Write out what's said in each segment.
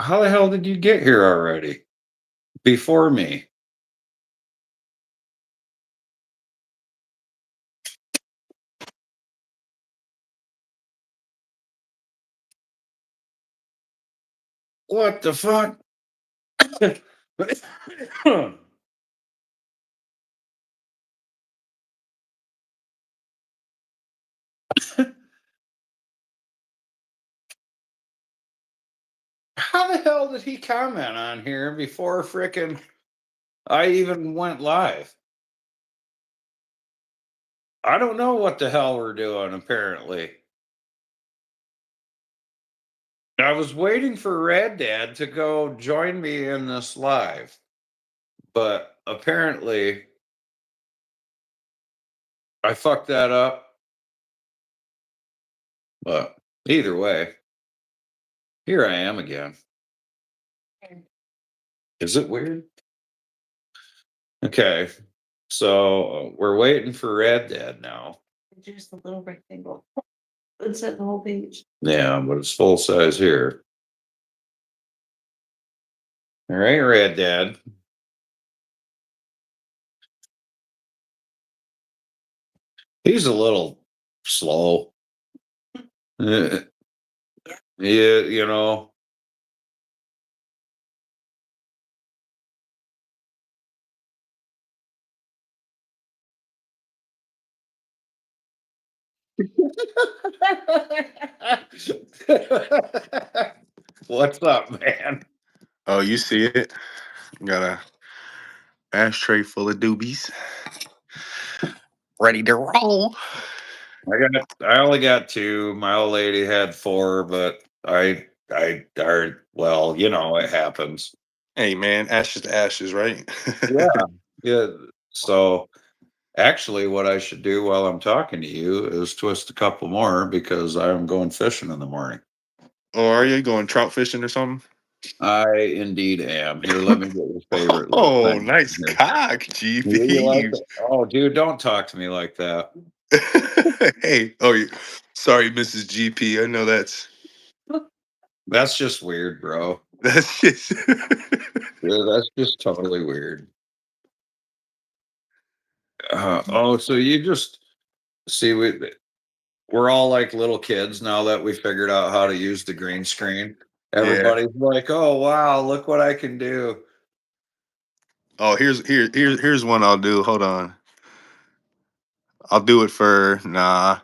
How the hell did you get here already? Before me? What the fuck? How the hell did he comment on here before frickin' I even went live? I don't know what the hell we're doing, apparently. I was waiting for Red Dad to go join me in this live, but apparently I fucked that up. But either way, here I am again. Is it weird? Okay, so we're waiting for Red Dad now. Just a little rectangle. It's set the whole page. Yeah, but it's full size here. All right, Red Dad. He's a little slow. Yeah, you know. What's up, man? Oh, you see it? Got a ashtray full of doobies. Ready to roll. I only got two. My old lady had four, but well, it happens. Hey man, ashes to ashes, right? Yeah. Yeah. So actually what I should do while I'm talking to you is twist a couple more because I'm going fishing in the morning. Or are you going trout fishing or something? I indeed am. Here, let me get your favorite little Oh, thing nice here. cock, You like GP. it? Oh, dude, don't talk to me like that. Hey, oh, sorry, Mrs. GP. I know That's just weird, bro. that's just. Yeah, that's just totally weird. Oh, so you just see we're all like little kids now that we figured out how to use the green screen. Yeah. Everybody's like, "Oh wow, look what I can do." Oh, here's one I'll do. Hold on. I'll do it for nah.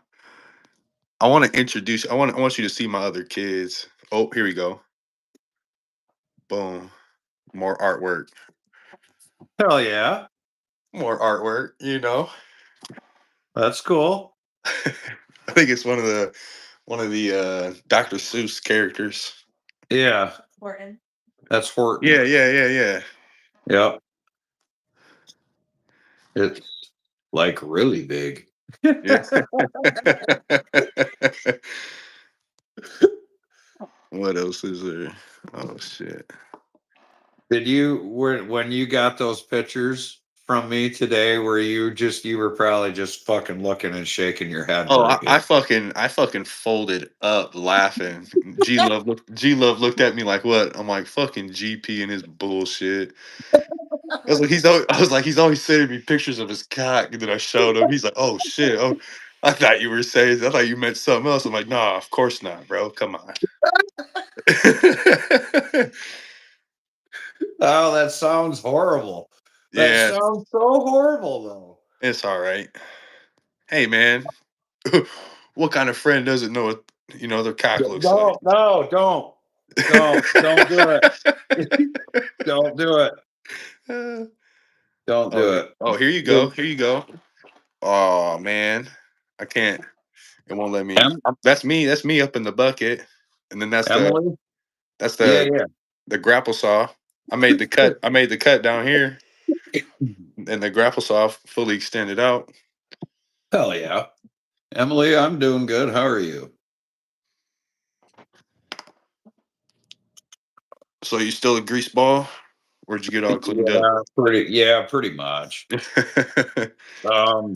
I want to introduce. I want you to see my other kids. Oh, here we go. Boom. More artwork. Hell yeah, More artwork. that's cool. I think it's one of the Dr. Seuss characters. Yeah, Important. that's Horton. Yeah. Yep, it's like really big. Yeah. What else is there? Oh shit. Did when you got those pictures from me today? You were probably just fucking looking and shaking your head, Oh, weren't you? I fucking folded up laughing. G Love looked at me like what? I'm like fucking GP and his bullshit. I was like he's always sending me pictures of his cock, and then I showed him. He's like, oh shit. Oh, I thought you meant something else. I'm like, nah, of course not, bro. Come on. Oh, that sounds horrible. That Yeah, sounds so horrible, though. it's all right. Hey, man, what kind of friend doesn't know what their cock looks like? No, no, don't do it. Don't do it. Uh, Don't oh, do it. here you go. Good. Here you go. Oh man, I can't. It won't let me. Em- That's me. That's me up in the bucket, and then that's the Emily? that's Yeah, the yeah. the grapple saw. I made the cut. I made the cut down here, and the grapple saw fully extended out. Hell yeah. Emily, I'm doing good. How are you? So you still a grease ball? Where'd you get all cleaned up? Pretty much. Um,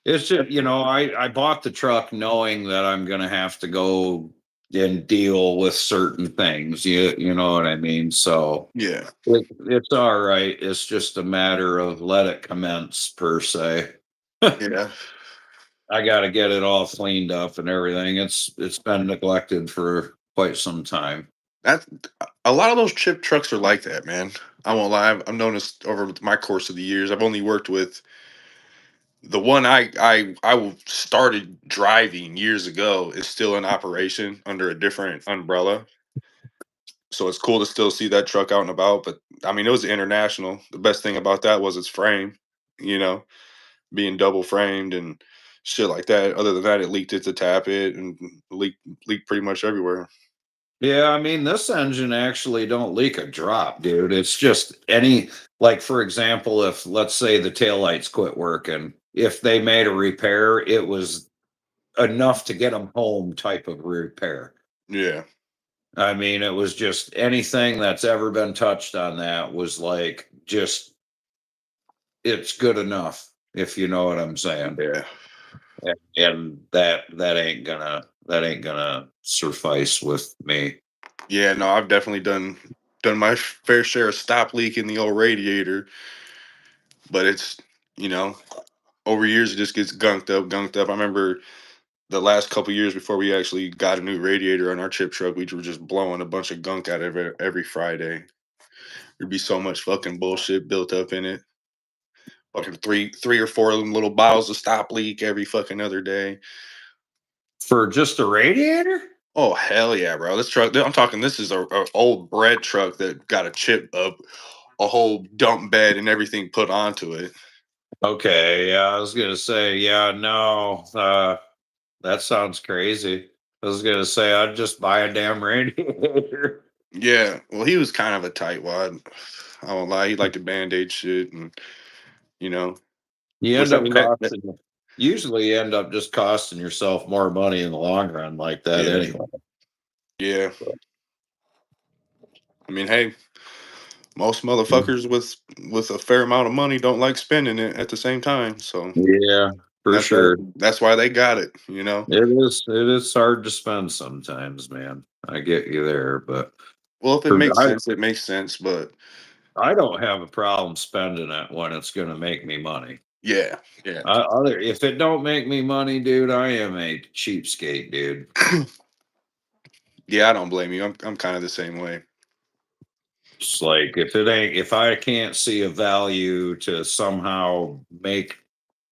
it's just, I bought the truck knowing that I'm gonna have to go and deal with certain things. You know what I mean? So Yeah. it's all right. It's just a matter of let it commence per se. Yeah. I got to get it all cleaned up and everything. It's been neglected for quite some time. That's a lot of those chip trucks are like that, man. I won't lie. I've noticed over my course of the years. I've only worked with the one started driving years ago is still in operation under a different umbrella. So it's cool to still see that truck out and about. But I mean, it was international. The best thing about that was its frame, you know, being double framed and shit like that. Other than that, it leaked it to tap it and leaked pretty much everywhere. Yeah, I mean, this engine actually don't leak a drop, dude. It's just any, like, for example, if let's say the taillights quit working, if they made a repair, it was enough to get them home type of repair. Yeah. I mean, it was just anything that's ever been touched on that was like just it's good enough, if you know what I'm saying. Yeah. And that ain't gonna suffice with me. Yeah, no, I've definitely done my fair share of stop leak in the old radiator, but it's you know over years it just gets gunked up, gunked up. I remember the last couple years before we actually got a new radiator on our chip truck, we were just blowing a bunch of gunk out of it every Friday. There'd be so much fucking bullshit built up in it. Fucking three or four of them little bottles of stop leak every fucking other day. For just a radiator? Oh hell yeah, bro! This truck, I'm talking. This is a old bread truck that got a chip up, a whole dump bed and everything put onto it. Okay, yeah, I was gonna say, yeah, no, that sounds crazy. I was gonna say I'd just buy a damn radiator. Yeah, well, he was kind of a tightwad. I won't lie. He liked to band aid shit, and you know, You which end I up mean costing usually you end up just costing yourself more money in the long run like that yeah, anyway. yeah. I mean, hey, most motherfuckers with a fair amount of money don't like spending it at the same time. So Yeah, for that's sure. that's why they got it. You know. It is hard to spend sometimes, man. I get you there, but Well, if it for makes sense, it makes sense. But I don't have a problem spending it when it's gonna make me money. yeah, yeah, Other if it don't make me money, dude, I am a cheapskate, dude. yeah. I don't blame you. I'm kind of the same way. It's like if I can't see a value to somehow make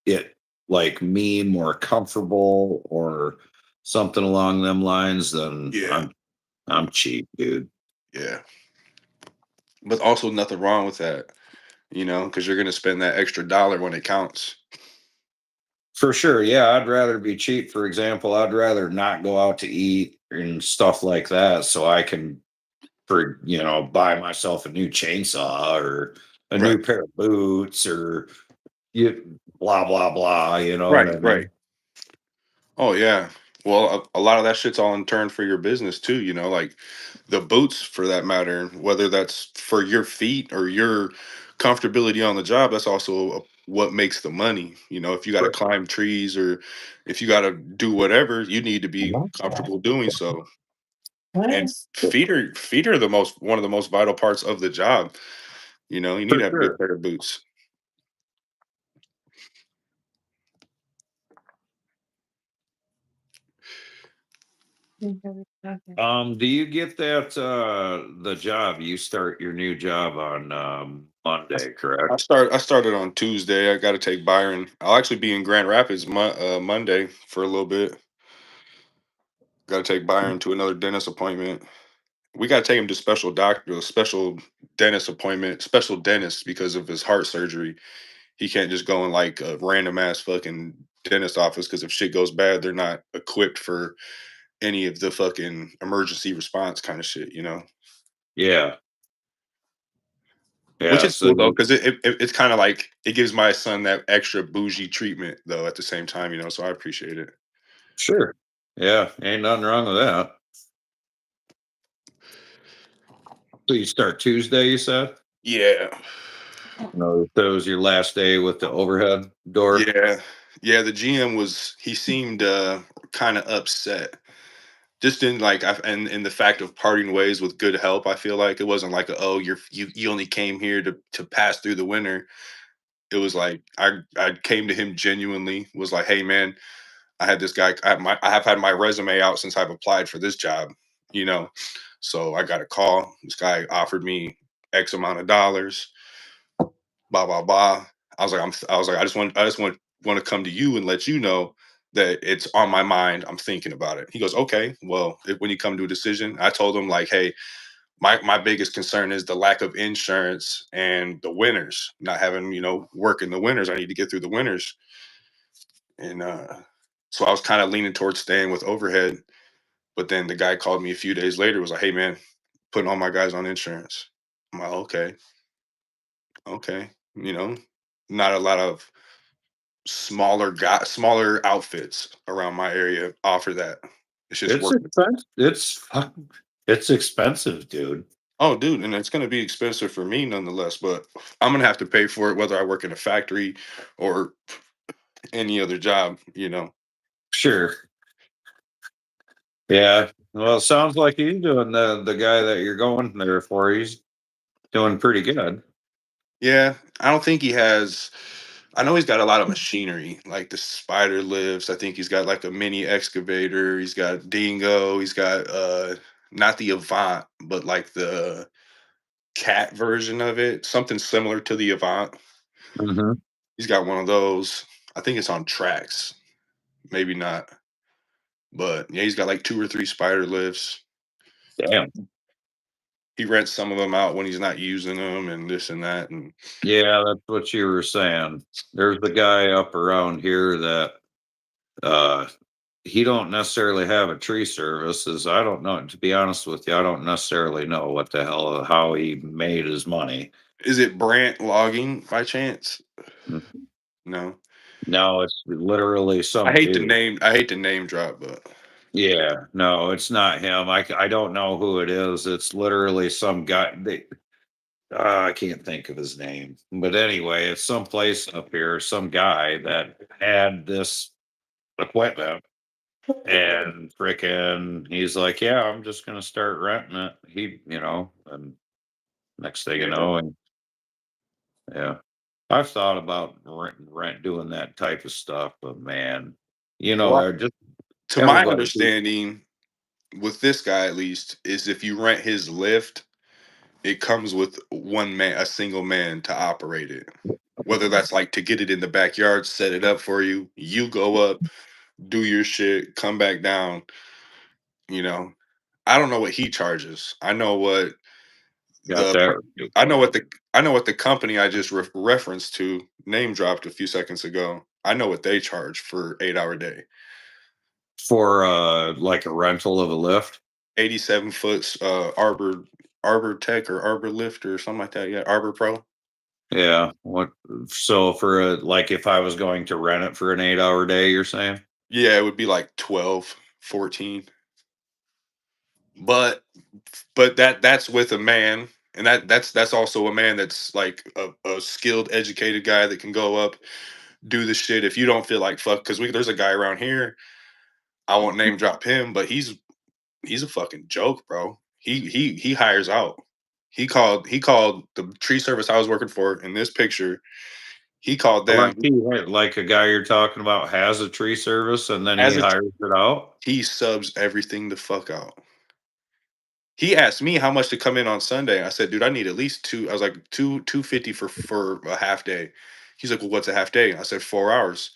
it like me more comfortable or something along them lines, then Yeah, I'm cheap, dude. yeah. But also nothing wrong with that. You know, because you're gonna spend that extra dollar when it counts. For sure, yeah, I'd rather be cheap. For example, I'd rather not go out to eat and stuff like that, so I can, buy myself a new chainsaw or a Right, new pair of boots or blah blah blah. You know what right, I right. mean? Oh yeah. Well, a lot of that shit's all in turn for your business too. You know, like the boots for that matter. Whether that's for your feet or your comfortability on the job, that's also what makes the money. You know, if you got to Right. climb trees or if you got to do whatever, you need to be comfortable doing so. And feet are the most one of the most vital parts of the job. You know, you need For to have a good sure. pair of boots. Do you get that the job? You start your new job on Monday, correct? I started on Tuesday. I got to take Byron. I'll actually be in Grand Rapids Monday for a little bit. Got to take Byron to another dentist appointment. We got to take him to special doctor, a special dentist appointment, special dentist because of his heart surgery. He can't just go in like a random ass fucking dentist office because if shit goes bad, they're not equipped for any of the fucking emergency response kind of shit, you know. Yeah. Which Yeah. is So cool though, because it's kind of like it gives my son that extra bougie treatment though at the same time, you know. So I appreciate it. sure. Yeah, ain't nothing wrong with that. So you start Tuesday, you said? Yeah, No, that was your last day with the overhead door. yeah, yeah. The GM he seemed kind of upset just in like and in the fact of parting ways with good help. I feel like it wasn't like oh you only came here to pass through the winter. It was like I came to him genuinely, was like, hey man, I had this guy. I have had my resume out since I've applied for this job, you know. So I got a call. This guy offered me X amount of dollars. Blah blah blah. I was like, I just want to come to you and let you know that it's on my mind. I'm thinking about it. He goes, okay. Well, when you come to a decision, I told him like, hey, my biggest concern is the lack of insurance and the winters, not having work in the winters. I need to get through the winters, and so I was kind of leaning towards staying with overhead. But then the guy called me a few days later, was like, hey man, putting all my guys on insurance. I'm like, okay, okay, not a lot of smaller outfits around my area offer that. It's just It's work. expensive. It's expensive, dude. Oh, dude, and it's gonna be expensive for me nonetheless, but I'm gonna have to pay for it whether I work in a factory or any other job. Sure. Yeah. Well, it sounds like he's doing the guy that you're going there for. He's doing pretty good. Yeah, I don't think he has. I know he's got a lot of machinery, like the spider lifts. I think he's got like a mini excavator. He's got Dingo. He's got not the Avant, but like the cat version of it, something similar to the Avant. Hmm. He's got one of those. I think it's on tracks. Maybe not. But yeah, he's got like two or three spider lifts. Damn. He rents some of them out when he's not using them and this and that. And Yeah, that's what you were saying. There's the guy up around here that uh he don't necessarily have a tree service. As I don't know, to be honest with you, I don't necessarily know what the hell how he made his money. is it Brant Logging by chance? Mhm. No. No, it's literally I some hate to dude. name I hate to name drop, but Yeah, no, it's not him. I don't know who it is. It's literally some guy. I can't think of his name, but anyway, it's some place up here, some guy that had this equipment, and frickin' he's like, yeah, I'm just gonna start renting it. And next thing you yeah. know, and yeah, I've thought about rent doing that type of stuff, but man, Well, I just to my everybody. understanding, with this guy at least, is if you rent his lift, it comes with one man, a single man to operate it. Whether that's like to get it in the backyard, set it up for you, you go up, do your shit, come back down, you know. I don't know what he charges. Got the that. I know what the I know what the company I just referenced to name dropped a few seconds ago. I know what they charge for 8 hour day. For like a rental of a lift. 87 foot Arbor Tech or Arbor Lift or something like that. Yeah, Arbor Pro. Yeah. What? So for like if I was going to rent it for an 8 hour day, you're saying? Yeah, it would be like 12, 14. But that's with a man, and that's also a man that's like a skilled, educated guy that can go up, do the shit. If you don't feel like fuck, because there's a guy around here. I won't name drop him, but he's a fucking joke, bro. He hires out. He called the tree service I was working for in this picture. He called them Like a guy you're talking about has a tree service and then he as a hires it out. he subs everything the fuck out. He asked me how much to come in on Sunday. I said, dude, I need at least two. I was like 250 for a half day. He's like, well, what's a half day? I said 4 hours.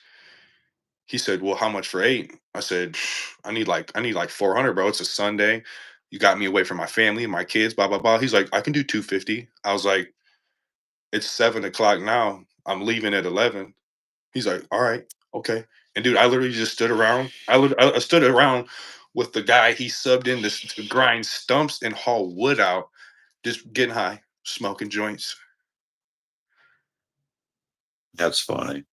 He said, well, how much for 8? I said, I need like 400, bro. It's a Sunday. You got me away from my family, my kids, blah blah blah. He's like, I can do 250. I was like, it's 7 o'clock now. I'm leaving at 11. He's like, all right, okay. And dude, I literally just stood around. I stood around with the guy he subbed in to grind stumps and haul wood out, just getting high, smoking joints. That's funny.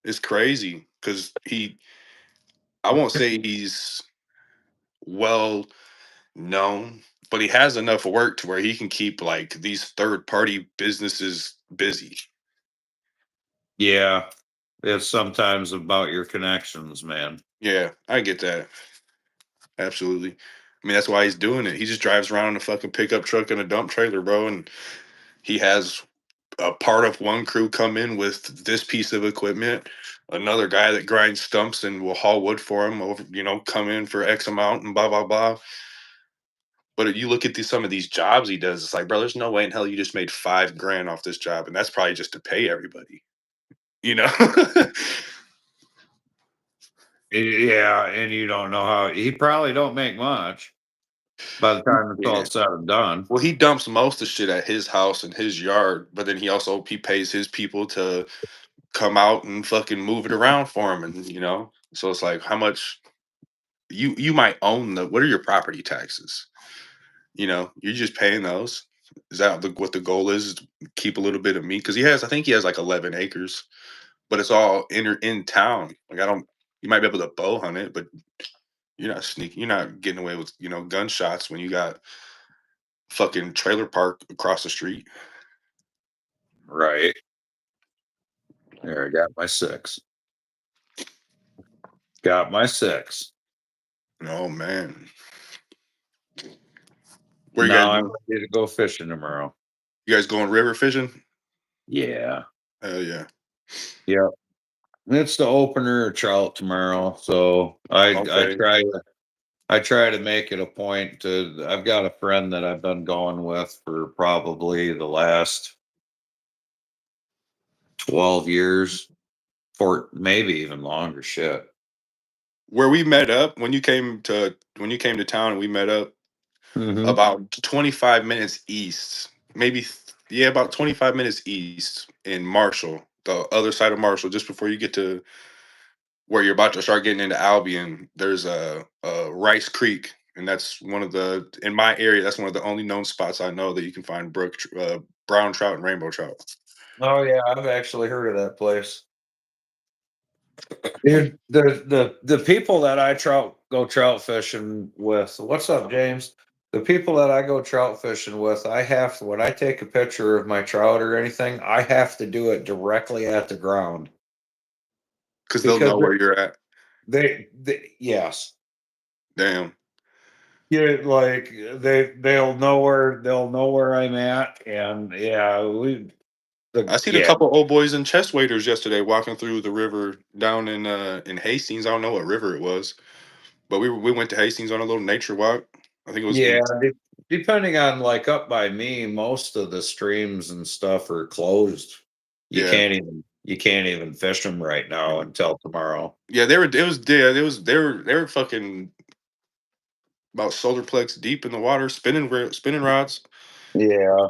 It's crazy because I won't say he's well known, but he has enough work to where he can keep like these third party businesses busy. Yeah. It's sometimes about your connections, man. Yeah, I get that. Absolutely. I mean, that's why he's doing it. He just drives around in a fucking pickup truck and a dump trailer, bro, and he has a part of one crew come in with this piece of equipment, another guy that grinds stumps and will haul wood for him over, come in for X amount and blah blah blah. But if you look at some of these jobs he does, it's like, bro, there's no way in hell you just made 5 grand off this job, and that's probably just to pay everybody. You know? Yeah, and you don't know how he probably don't make much by the time it's Yeah. all said and done. Well, he dumps most of shit at his house and his yard, but then he pays his people to come out and fucking move it around for him, and so it's like, how much you might own what are your property taxes? You're just paying those. Is that what the goal is to keep a little bit of meat? Because I think he has like 11 acres, but it's all in town. Like, I don't. You might be able to bow hunt it, but you're not sneaking. You're not getting away with gunshots when you got fucking trailer park across the street. Right. There, I got my 6. Got my 6. Oh man, where Now I'm ready to go fishing tomorrow. you guys going river fishing? Yeah. Hell yeah. Yep. It's the opener of trout tomorrow. So Okay. I try to make it a point to I've got a friend that I've been going with for probably the last 12 years, for maybe even longer shit. Where we met up when you came to town and we met up Mhm. about 25 minutes east, maybe yeah, about 25 minutes east in Marshall, the other side of Marshall, just before you get to where you're about to start getting into Albion. There's a Rice Creek, and that's in my area. That's one of the only known spots I know that you can find brown trout and rainbow trout. Oh yeah, I've actually heard of that place. Dude, the people that I go trout fishing with. What's up, James? The people that I go trout fishing with, I have when I take a picture of my trout or anything, I have to do it directly at the ground Because they'll because know where you're at. they yes. Damn. Yeah, like they'll know where I'm at, and yeah, I seen a yeah. couple old boys in chest waders yesterday walking through the river down in Hastings. I don't know what river it was, but we went to Hastings on a little nature walk. I think it was Yeah, depending on like up by me, most of the streams and stuff are closed. yeah. You can't even fish them right now until tomorrow. Yeah, they were. It was. Yeah, they were fucking about solarplex deep in the water, spinning rods. Yeah,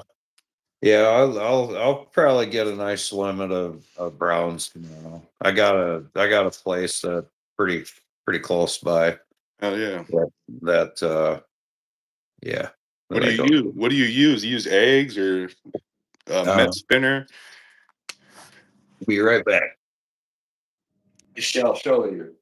yeah, I'll probably get a nice limit of browns tomorrow. I got a place that pretty close by Hell yeah. that yeah What that do I you go. use? What do you use? You use eggs or Uh, Met spinner? be right back. Shall show you.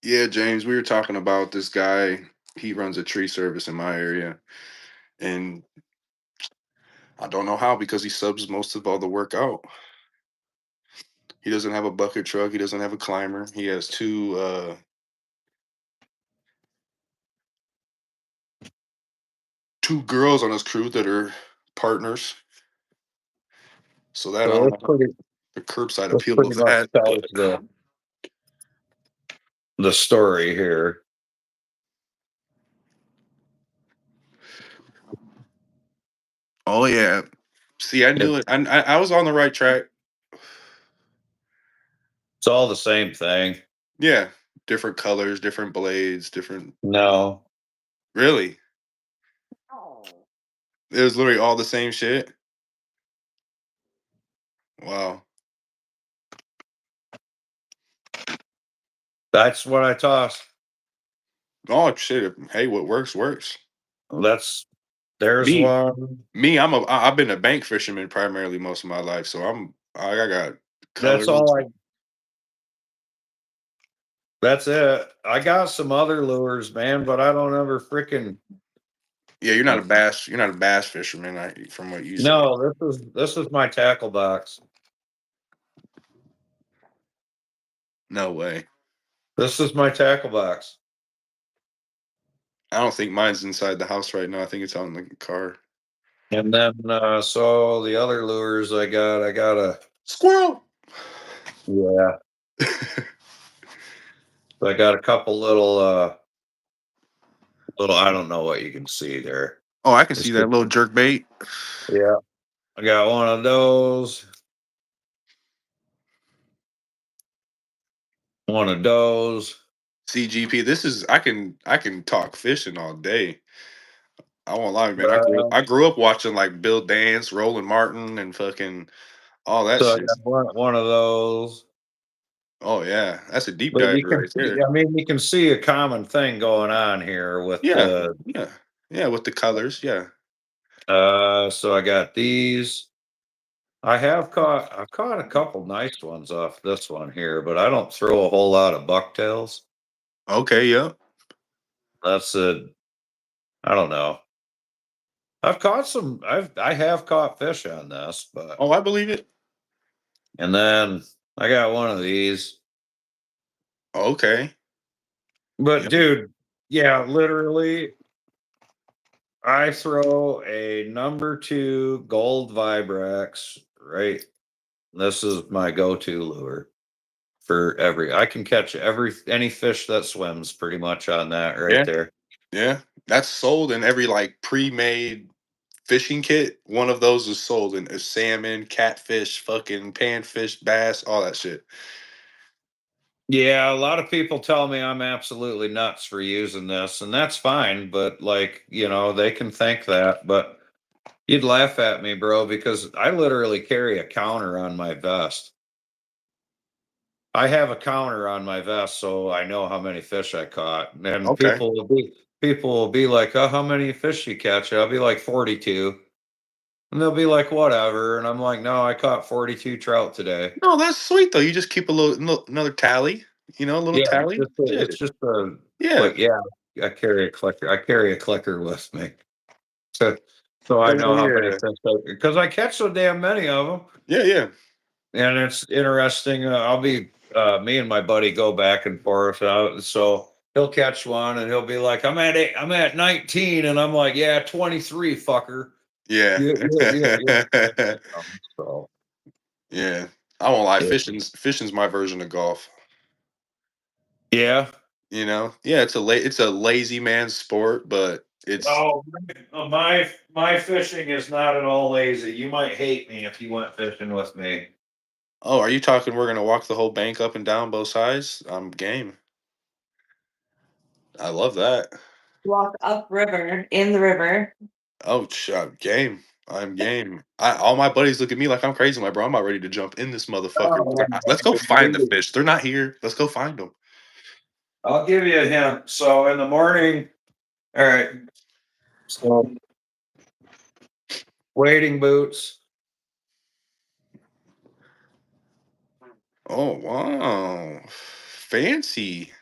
Yeah, James. We were talking about this guy. He runs a tree service in my area, and I don't know how because he subs most of all the work out. He doesn't have a bucket truck. He doesn't have a climber. He has two girls on his crew that are partners. So that I So don't know the curbside this appeal pretty of much that, tells but the story here. oh yeah. See, I It, knew it. I was on the right track. it's all the same thing. Yeah, different colors, different blades, different. No, Really, Oh. it was literally all the same shit. Wow. that's what I toss. Oh shit. Hey, what works works. That's there's Me, one. I've been a bank fisherman primarily most of my life, so I got That's colors. all I. That's it. I got some other lures, man, but I don't ever freaking. Yeah, you're not a bass. You're not a bass fisherman, from what you said. No, this is my tackle box. No way. This is my tackle box. I don't think mine's inside the house right now. I think it's out in the car. And then so the other lures I got a Squirrel. yeah. I got a couple little I don't know what you can see there. Oh, I can It's see that just- little jerk bait. yeah. I got one of those. One of those. CGP. This is I can talk fishing all day. I won't lie, man. Uh, I grew up watching like Bill Dance, Roland Martin, and fucking all that so I shit. got one of those. Oh yeah, that's a deep But dive you can right see, there. I mean, you can see a common thing going on here with Yeah, the yeah, yeah. With the colors, yeah. so I got these. I've caught a couple nice ones off this one here, but I don't throw a whole lot of bucktails. Okay, yeah. That's I don't know. I have caught fish on this, but Oh, I believe it. and then I got one of these. Okay. But Yep. dude, yeah, literally I throw a number 2 gold Vibrax, right? This is my go-to lure for I can catch any fish that swims pretty much on that right Yeah, there. yeah. That's sold in every like pre-made fishing kit. One of those is sold in a salmon, catfish, fucking panfish, bass, all that shit. Yeah, a lot of people tell me I'm absolutely nuts for using this, and that's fine, but like, they can think that, but you'd laugh at me, bro, because I literally carry a counter on my vest. I have a counter on my vest, so I know how many fish I caught. And Okay. people will be like, "Oh, how many fish you catch?" I'll be like 42. And they'll be like, "Whatever." And I'm like, "No, I caught 42 trout today." No, that's sweet though. You just keep a another tally. A little Yeah, tally. it's Shit. just a Yeah. click. Yeah, I carry a clicker. I carry a clicker with me. So I Hell know how many yeah. fish because I catch so damn many of them. Yeah, yeah. And it's interesting. I'll be me and my buddy go back and forth. So he'll catch one and he'll be like, I'm at 19," and I'm like, "Yeah, 23, fucker." Yeah. Yeah. So Yeah. I won't lie, yeah. fishing's my version of golf. Yeah. Yeah, it's a lazy man's sport, but it's Oh, my fishing is not at all lazy. You might hate me if you went fishing with me. oh, are you talking we're gonna walk the whole bank up and down both sides? I'm game. I love that. Walk upriver, in the river. Oh, I'm game. I'm game. All my buddies look at me like I'm crazy, my bro. I'm about ready to jump in this motherfucker. Oh, Let's go find the fish. They're not here. Let's go find them. I'll give you a hint. So in the morning, all right. So wading boots. Oh wow, fancy.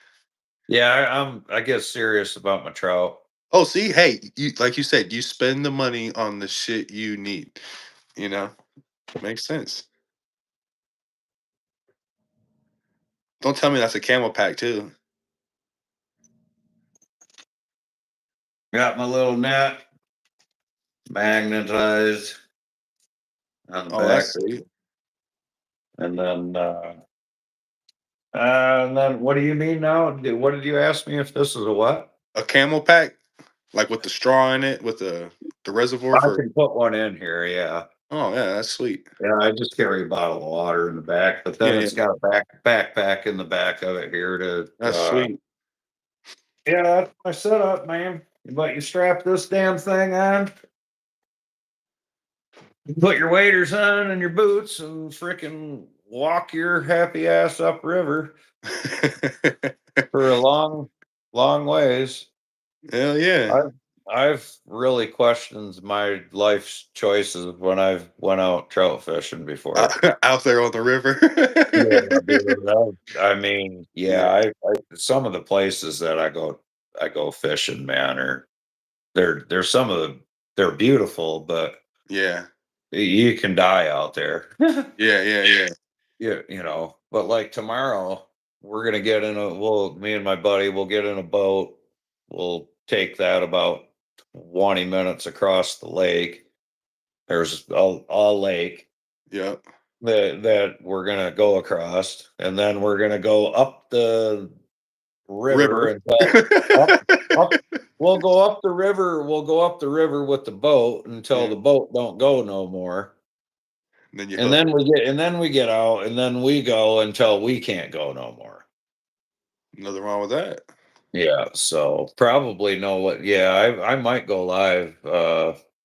Yeah, I get serious about my trout. Oh, see, hey, you like you said, you spend the money on the shit you need. You know, makes sense. Don't tell me that's a camel pack too. Got my little net magnetized on the Oh, back, that's sweet. and then what do you mean now? What did you ask me if this is a what? A camel pack, like with the straw in it, with the reservoir I for. can put one in here. Yeah, Oh yeah, that's sweet. yeah. I just carry a bottle of water in the back, but Yeah, then yeah, it's got a backpack in the back of it here to. that's sweet. Yeah, that's my setup, man. But you strap this damn thing on. You put your waders on and your boots and freaking walk your happy ass upriver for a long ways. Hell yeah. I've really questioned my life's choices when I've went out trout fishing before. Out there on the river. Yeah, dude, I mean, yeah, Yeah, I some of the places that I go fishing, man, are they're some of the they're beautiful, but yeah, you can die out there. yeah, yeah, yeah. Yeah, you know, but like tomorrow, we're gonna get in a me and my buddy will get in a boat. We'll take that about 20 minutes across the lake. There's a lake Yep. that we're gonna go across, and then we're gonna go up the river River. until up up we'll go up the river with the boat until Yeah. the boat don't go no more. Then you And hook. then we get out and then we go until we can't go no more. Nothing wrong with that. Yeah, so probably know what yeah, I might go live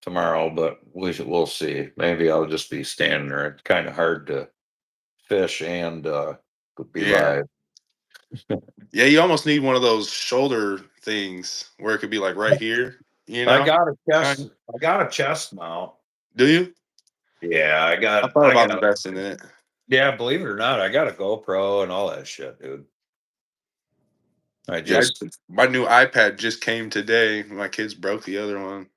tomorrow, but we'll see. Maybe I'll just be standing there. It's kind of hard to fish and be Yeah. live. Yeah, you almost need one of those shoulder things where it could be like right here, you I know? got a Kind. chest mount. Do you? Yeah, I thought about investing in it. yeah, believe it or not, I got a GoPro and all that shit, dude. I Yeah, just my new iPad just came today. My kids broke the other one.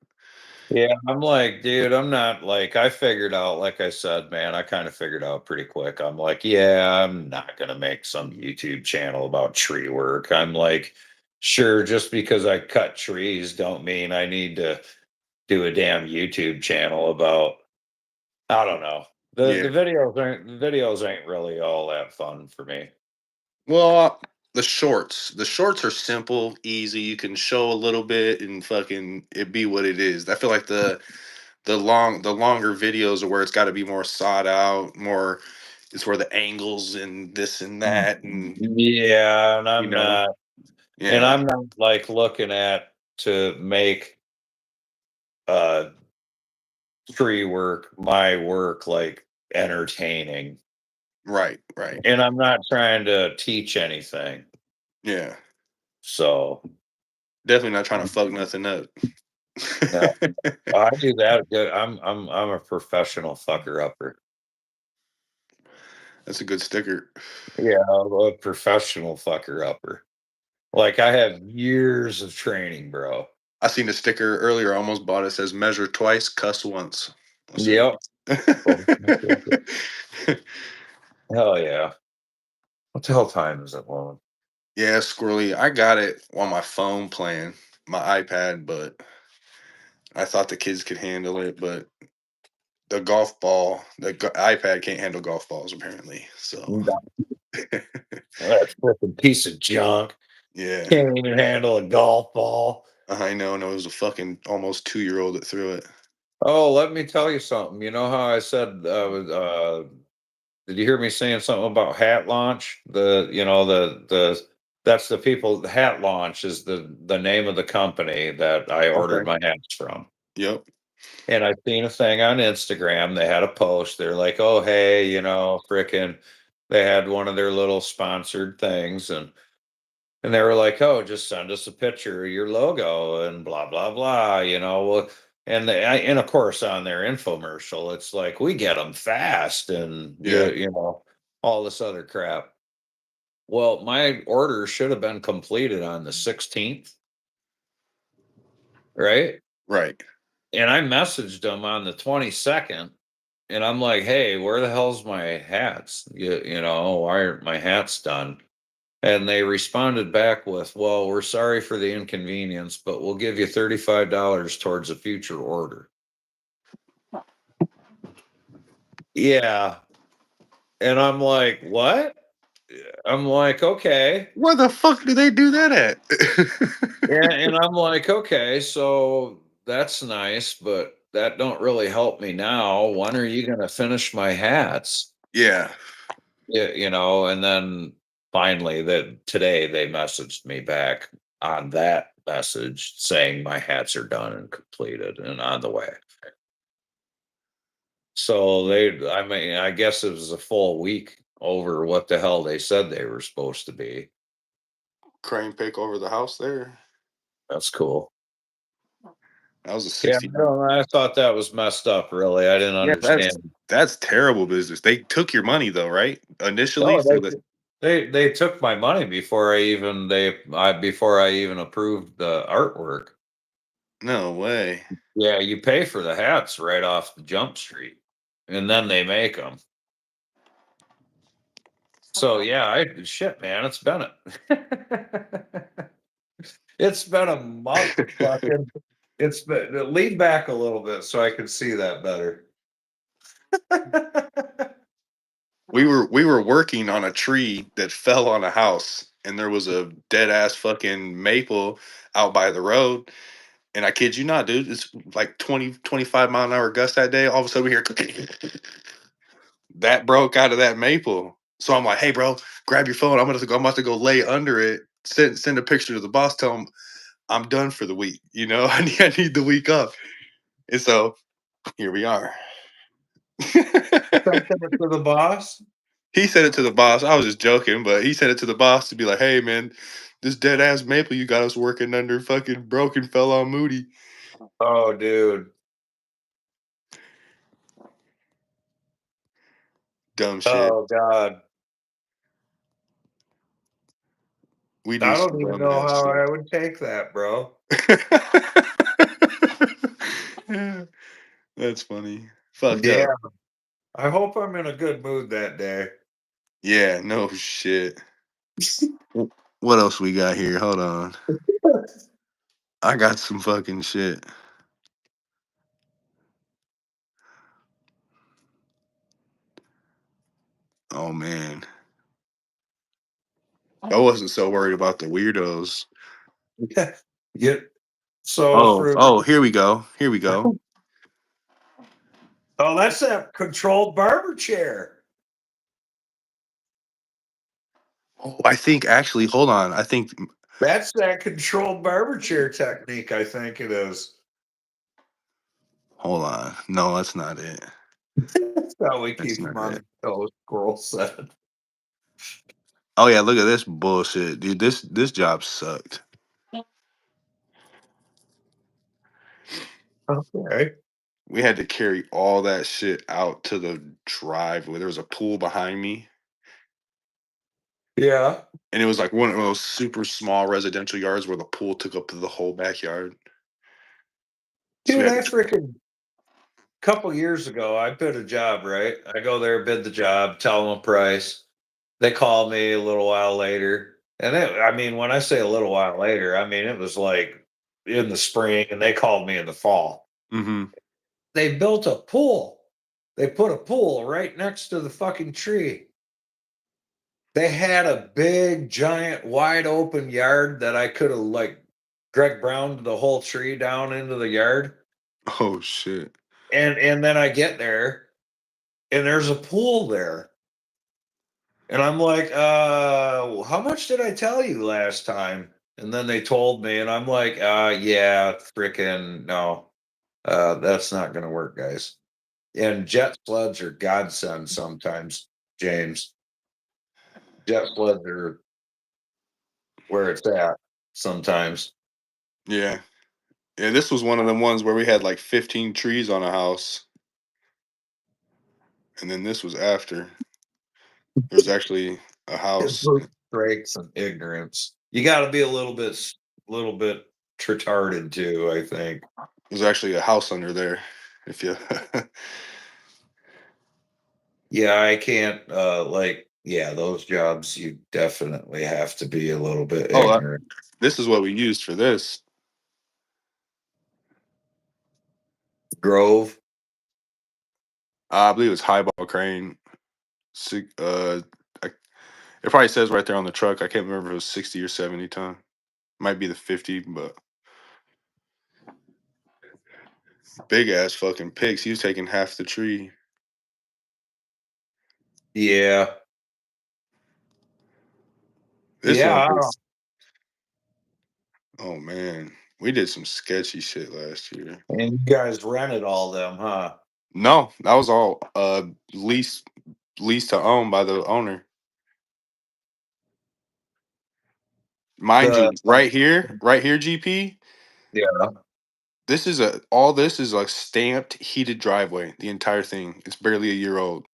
yeah, I'm like, dude, I'm not like I figured out, like I said, man, I kind of figured out pretty quick. I'm like, yeah, I'm not gonna make some YouTube channel about tree work. I'm like, sure, just because I cut trees don't mean I need to do a damn YouTube channel about I don't know. Yeah. The videos ain't really all that fun for me. Well, the shorts are simple, easy. You can show a little bit and fucking it be what it is. I feel like the longer videos are where it's got to be more sought out, more. It's where the angles and this and that, and Yeah, you know, and yeah, I'm not like looking at to make uh tree work, my work like entertaining. right, right, And I'm not trying to teach anything. yeah. So Definitely not trying to fuck nothing up. no, I do that good. I'm a professional fucker upper. That's a good sticker. Yeah, I'm a professional fucker upper. Like I have years of training, bro. I seen a sticker earlier. I almost bought it. Says "Measure twice, cuss once." I said, Yep. Hell yeah. What the hell time is it, Lauren? "Yeah, squirrely. I got it on my phone playing my iPad, but I thought the kids could handle it. But the golf ball, iPad can't handle golf balls apparently. So That freaking piece of junk. yeah, Can't even handle a golf ball. I know. And it was a fucking almost 2-year-old that threw it. Oh, let me tell you something. You know how I said did you hear me saying something about hat launch? The that's the people hat launch is the name of the company that I ordered Okay. my hats from. Yep. And I seen a thing on Instagram. They had a post. They're like, "Oh, hey, you know, frickin'." They had one of their little sponsored things, and they were like, "Oh, just send us a picture of your logo and blah blah blah." You know, well, and of course on their infomercial, it's like we get them fast, and Yeah. you know all this other crap. Well, my order should have been completed on the 16th, right? Right. And I messaged them on the 22nd, and I'm like, "Hey, where the hell's my hats? You know, why aren't my hats done?" And they responded back with, "Well, we're sorry for the inconvenience, but we'll give you $35 towards a future order." Yeah. And I'm like, "What?" I'm like, "Okay." Where the fuck do they do that And at? I'm like, "Okay, so that's nice, but that don't really help me now. When are you going to finish my hats?" Yeah. Yeah, you know, and then finally that today they messaged me back on that message saying my hats are done and completed and on the way. So I mean, I guess it was a full week over what the hell they said they were supposed to be. Crane pick over the house there. That's cool. That was a Yeah, 60. no, I thought that was messed up. Really, I didn't Yeah, understand. that's terrible business. They took your money though, right? Initially No, for the they took my money before I even approved the artwork. no way. Yeah, you pay for the hats right off the jump street, and then they make them. So yeah, shit, man, it's been a month. Fucking, it's been lean back a little bit so I can see that better. We were working on a tree that fell on a house, and there was a dead ass fucking maple out by the road. And I kid you not, dude, it's like 20-25 mile an hour gust that day. All of a sudden we hear that broke out of that maple. So I'm like, hey bro, grab your phone. I'm about to go lay under it. Send a picture to the boss. Tell him I'm done for the week. You know, I need the week up. And so here we are. Sent it to the boss. He said it to the boss. I was just joking, but he said it to the boss to be like, "Hey, man, this dead ass maple you got us working under fucking broken fell on Moody." Oh, dude. Dumb shit. Oh God. We do I some don't even dumb know ass how shit. I would take that, bro. That's funny. Fucked Yeah. up. I hope I'm in a good mood that day. Yeah, no shit. What else we got here? Hold on. I got some fucking shit. Oh man. I wasn't so worried about the weirdos. Yeah. Yeah. So for Oh, here we go. Here we go. oh, that's that controlled barber chair. Oh, I think actually, hold on. I think That's that controlled barber chair technique, I think it is. hold on. No, that's not it. That's how we That's keep not them on it. the toes, squirrel said. Oh yeah, look at this bullshit, dude. This job sucked. Okay. We had to carry all that shit out to the drive where there was a pool behind me. Yeah. And it was like one of those super small residential yards where the pool took up the whole backyard. So we Dude, had I to freaking couple years ago, I bid a job, right? I go there, bid the job, tell them a price. They call me a little while later. I mean, when I say a little while later, I mean, it was like in the spring and they called me in the fall. Mhm. They built a pool. They put a pool right next to the fucking tree. They had a big, giant, wide open yard that I could have like Greg Brown the whole tree down into the yard. Oh shit. And then I get there and there's a pool there. And I'm like, how much did I tell you last time? And then they told me, and I'm like, yeah, freaking no, that's not gonna work, guys. And jet sleds are godsend sometimes, James. Jet sleds are where it's at sometimes. Yeah. Yeah, this was one of them ones where we had like 15 trees on a house. And then this was after. There was actually a It's house. brute strength and ignorance. You got to be little bit retarded too. I think. There's actually a house under there. If you Yeah, I can't like yeah, those jobs you definitely have to be a little bit Oh, ignorant. this is what we used for this. Grove. I believe it's highball crane. I, it probably says right there on the truck. I can't remember if it was 60 or 70 ton. Might be the 50, but big ass fucking pigs. He was taking half the tree. Yeah. This Yeah, one I don't was, oh man, we did some sketchy shit last year. and you guys rented all them, huh? No, that was all lease to own by the owner. Mind The you, right here, GP, yeah. This is all this is like stamped heated driveway. The entire thing. It's barely a year old.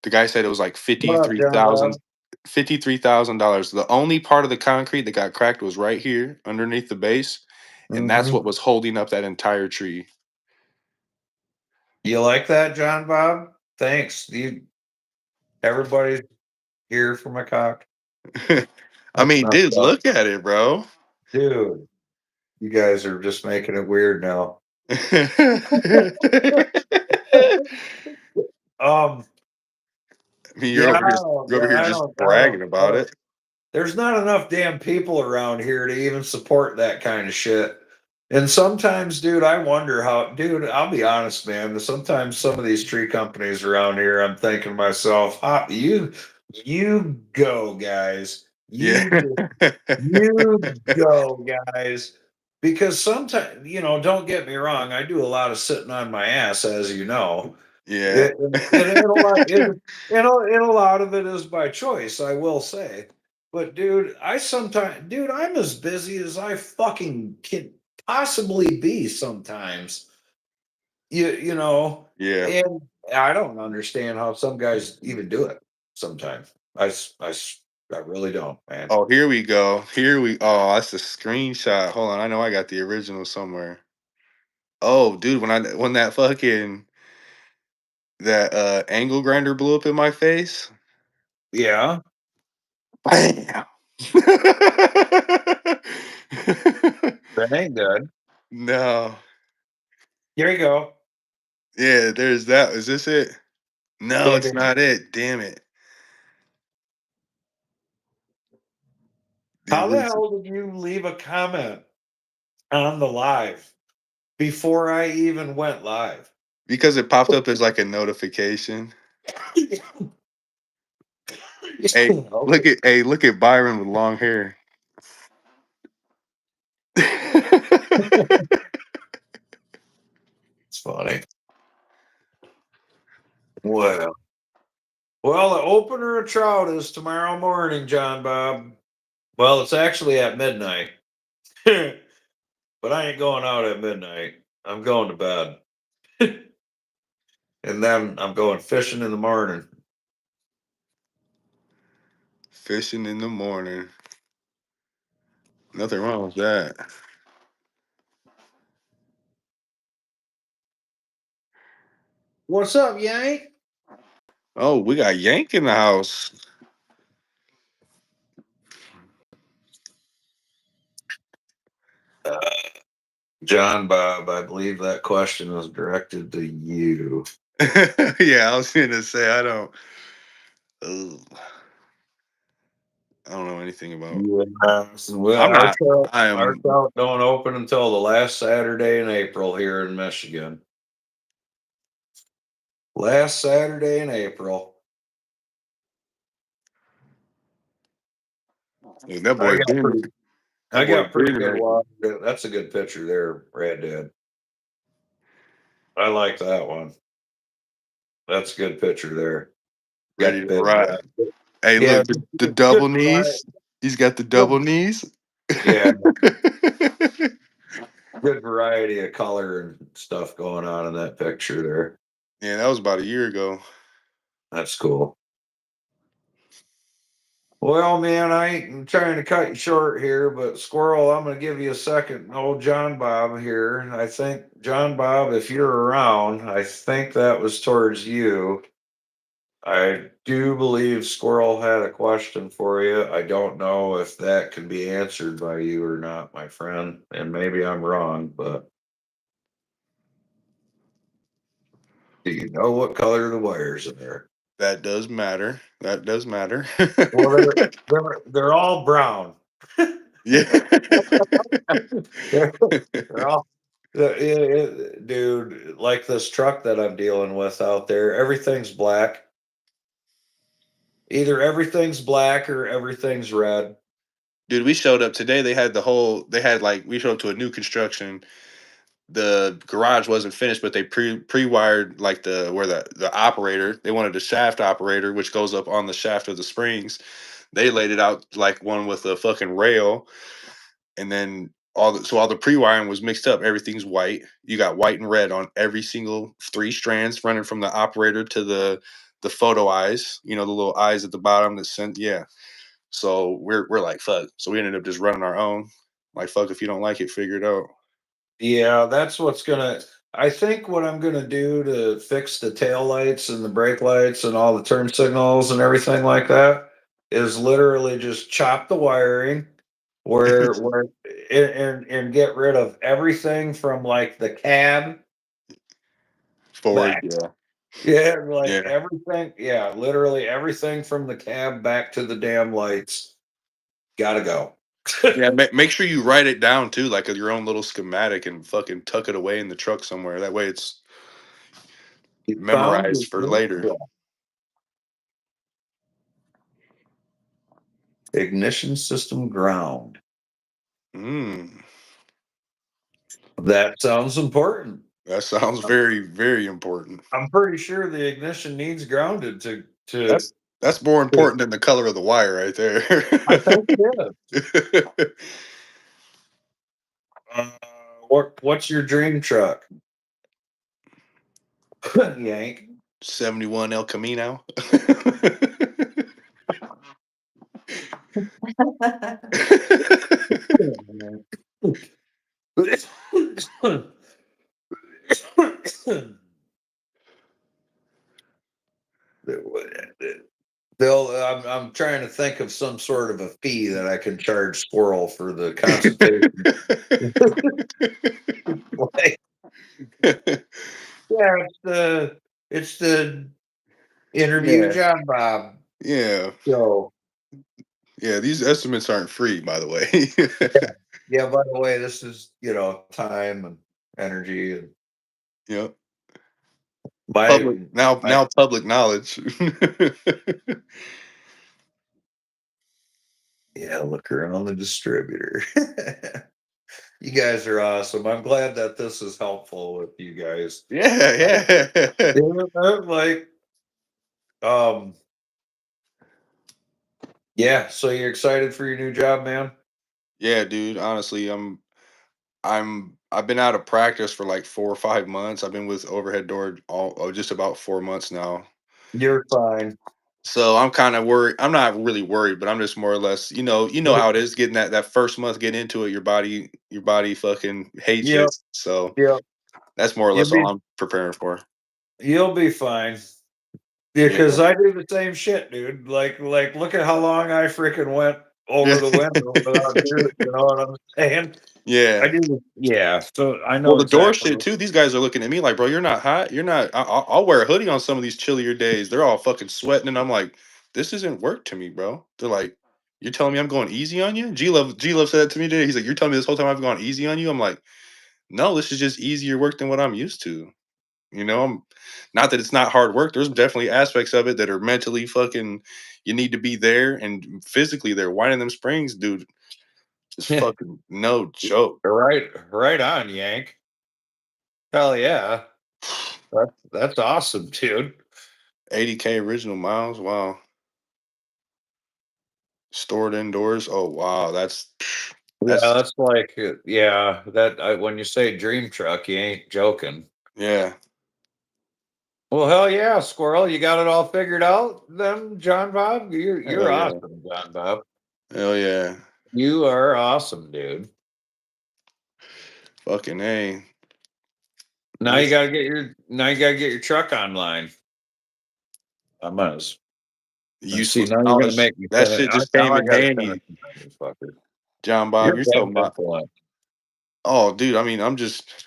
The guy said it was like What up, John Bob? $53,000. The only part of the concrete that got cracked was right here underneath the base, and that's what was holding up that entire tree. You like that, John Bob? Thanks. Everybody's here for my cock. I mean, That's dude, messed up. look at it, bro. Dude, you guys are just making it weird now. Um, I mean, yeah, you're over here I just don't, bragging about it. there's not enough damn people around here to even support that kind of shit. And sometimes, dude, I wonder how, dude, I'll be honest, man. Sometimes some of these tree companies around here, I'm thinking to myself, you go, guys. Yeah. You go, guys. Because sometimes, don't get me wrong, I do a lot of sitting on my ass, as you know. Yeah. And a lot of it is by choice, I will say. But dude, I'm as busy as I fucking can possibly be sometimes. You know, Yeah. and I don't understand how some guys even do it sometimes. I really don't, man. Oh, here we go. Oh, that's a screenshot. Hold on. I know I got the original somewhere. Oh, dude, when that angle grinder blew up in my face. Yeah, Bam. that ain't good. No. Here you go. Yeah, there's that. Is this it? No, Yeah, it's not it. Damn it. The how the original. hell did you leave a comment on the live before I even went live? Because it popped up as like a notification. Hey, Okay. look at Byron with long hair. It's funny. Well, the opener of Trout is tomorrow morning, John Bob. Well, it's actually at midnight, but I ain't going out at midnight. I'm going to bed, and then I'm going fishing in the morning. Fishing in the morning. Nothing wrong with that. What's up, Yank? Oh, we got Yank in the house. Uh, John Bob, I believe that question was directed to you. Yeah, I was gonna say ugh, I don't know anything about. Yes, well, I'm not. I our am. trout don't open until the last Saturday in April here in Michigan. Last Saturday in April. That I boy got been. pretty, I That boy got pretty been good acting. water. That's a good picture there, Red Dead. I like that one. That's a good picture there. Ready Got to big, ride. Hey, yeah, look, the good double variety. knees. He's got the Good, double knees. yeah, good variety of color and stuff going on in that picture there. Yeah, that was about a year ago. That's cool. Well, man, I ain't trying to cut you short here, but Squirrel, I'm going to give you a second. Old John Bob here. I think, John Bob, if you're around, I think that was towards you. I do believe Squirrel had a question for you. I don't know if that can be answered by you or not, my friend. And maybe I'm wrong, but do you know what color the wires in there? That does matter. That does matter. Well, they're all brown. Yeah. They're, they're all, dude, like this truck that I'm dealing with out there, everything's black. Either everything's black or everything's red. Dude, we showed up today. We showed up to a new construction. The garage wasn't finished, but they pre-wired like the operator. They wanted a shaft operator, which goes up on the shaft of the springs. They laid it out like one with a fucking rail, and then all the pre-wiring was mixed up. Everything's white. You got white and red on every single 3 strands running from the operator to the photo eyes. You know, the little eyes at the bottom that sent. Yeah. So we're like fuck. So we ended up just running our own. Like fuck, if you don't like it, figure it out. Yeah, that's what's gonna. I think what I'm gonna do to fix the tail lights and the brake lights and all the turn signals and everything like that is literally just chop the wiring where and get rid of everything from like the cab Forward. back. Yeah. Yeah, like Yeah. everything. Yeah, literally everything from the cab back to the damn lights. Gotta go. Yeah, make sure you write it down too, like your own little schematic, and fucking tuck it away in the truck somewhere. That way, it's You found memorized for it. later. Ignition system ground. Mm, That sounds important. that sounds very, very important. I'm pretty sure the ignition needs grounded to That's more important than the color of the wire right I think there. it is. Uh, what's your dream truck? Yank. 71 El Camino. They'll. I'm trying to think of some sort of a fee that I can charge Squirrel for the consultation. Like, yeah, it's the interview Yeah, John Bob. yeah, So yeah. These estimates aren't free, by the way. yeah. By the way, this is time and energy and Yep. my Public now, my now public knowledge. yeah. Look around the distributor. You guys are awesome. I'm glad that this is helpful with you guys. Yeah, yeah. Like um yeah. So you're excited for your new job, man? Yeah, dude. Honestly, I've been out of practice for like 4 or 5 months. I've been with Overhead Door just about 4 months now. You're fine. So I'm kind of worried. I'm not really worried, but I'm just more or less, you know how it is getting that first month, getting into it, your body fucking hates Yep. it. So Yep. that's more or You'll less all be I'm preparing for. you'll be fine. Yeah. Because I do the same shit, dude. Like look at how long I freaking went Yeah. over the window without doing it, you know what I'm saying? Yeah. I do yeah, so I Well, know the door exactly shit too. These guys are looking at me like, bro, you're not hot. You're not. I'll wear a hoodie on some of these chillier days. They're all fucking sweating, and I'm like, this isn't work to me, bro. They're like, you're telling me I'm going easy on you? G Love said that to me today. He's like, you're telling me this whole time I've gone easy on you? I'm like, no, this is just easier work than what I'm used to. I'm not that it's not hard work. There's definitely aspects of it that are mentally fucking. You need to be there and physically there. Winding them springs, dude, is fucking no joke. right on, Yank. Hell yeah. That's awesome, dude. 80K original miles. Wow. Stored indoors. Oh wow, Yeah, that's that's like yeah, when you say dream truck, you ain't joking. yeah. Well, hell yeah, Squirrel, you got it all figured out then, John Bob? You're Hell yeah. awesome, John Bob. Hell yeah. You are awesome, dude. Fucking A. Now you Yes. gotta get your truck online. I must. And see, Useless now you're gonna knowledge. make me That finish. shit just Now came I in gotta finish handy. this fucker. John Bob, You're you're so big mu influence. Oh, dude, I mean, I'm just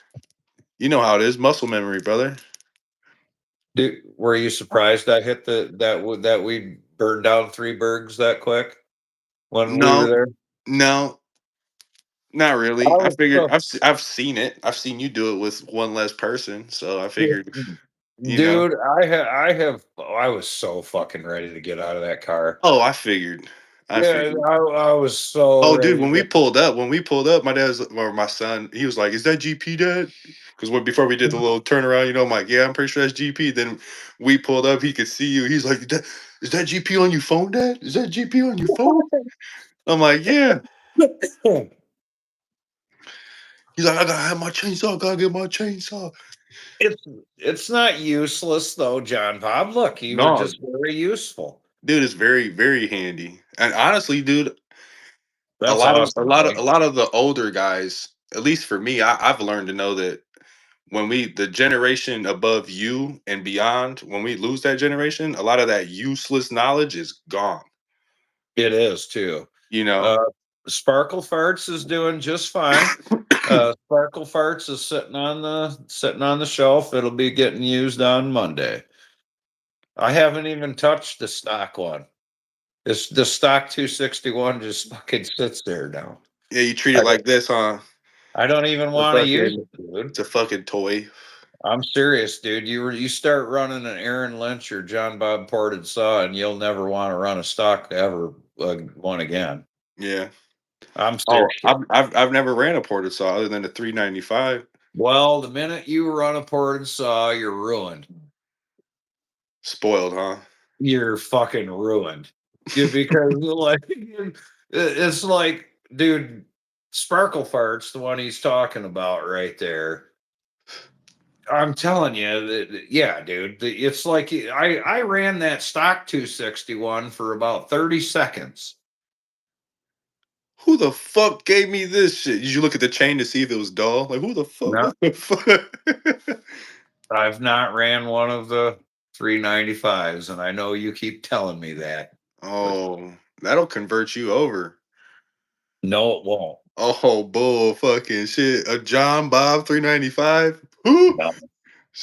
you know how it is, muscle memory, brother. Dude, were you surprised I hit that we burned down 3 bergs that quick when we were No, there? no, not I really. I was figured so I've seen it. I've seen you do it with one less person, so I yeah, figured, you know. dude, I was so fucking ready to get out of that car. Oh, I figured. I Yeah, figured. I was so Oh, dude, ready to when we get pulled up, my dad's or my son, he was like, "Is that GP, Dad?" Because before we did the little turnaround, I'm like, "Yeah, I'm pretty sure that's GP." Then we pulled up, he could see you. He's like, "Is that GP on your phone, Dad? Is that GP on your phone?" I'm like, "Yeah." He's like, I gotta have my chainsaw. I gotta get my chainsaw. It's not useless though, John Bob. Look, you were No, just very useful. dude, it's very, very handy. And honestly, dude, That's awesome, a buddy. lot of the older guys, at least for me, I've learned to know that when we the generation above you and beyond, when we lose that generation, a lot of that useless knowledge is gone. It is too. You know? Uh, Sparkle Farts is doing just fine. Sparkle Farts is sitting on the shelf. It'll be getting used on Monday. I haven't even touched the stock one. This the stock 261 just fucking sits there now. Yeah, you treat I it like this, huh? I don't even The want to use fucking it, dude. it's a fucking toy. I'm serious, dude. You start running an Aaron Lynch or John Bob ported saw, and you'll never want to run a stock ever one again. Yeah. I'm Oh, serious. I've never ran a ported saw other than the 395. Well, the minute you run a ported saw, you're ruined. Spoiled, huh? You're fucking ruined. Because like it's like, dude, Sparkle Farts, the one he's talking about right there. I'm telling you, yeah, dude. It's like I ran that stock 261 for about 30 seconds. Who the fuck gave me this shit? Did you look at the chain to see if it was dull? Like, who the fuck? No, What the fuck? I've not ran one of the 395s, and I know you keep telling me that. Oh, that'll convert you over. No, it won't. Oh, bull fucking shit. A John Bob 395? Who? No.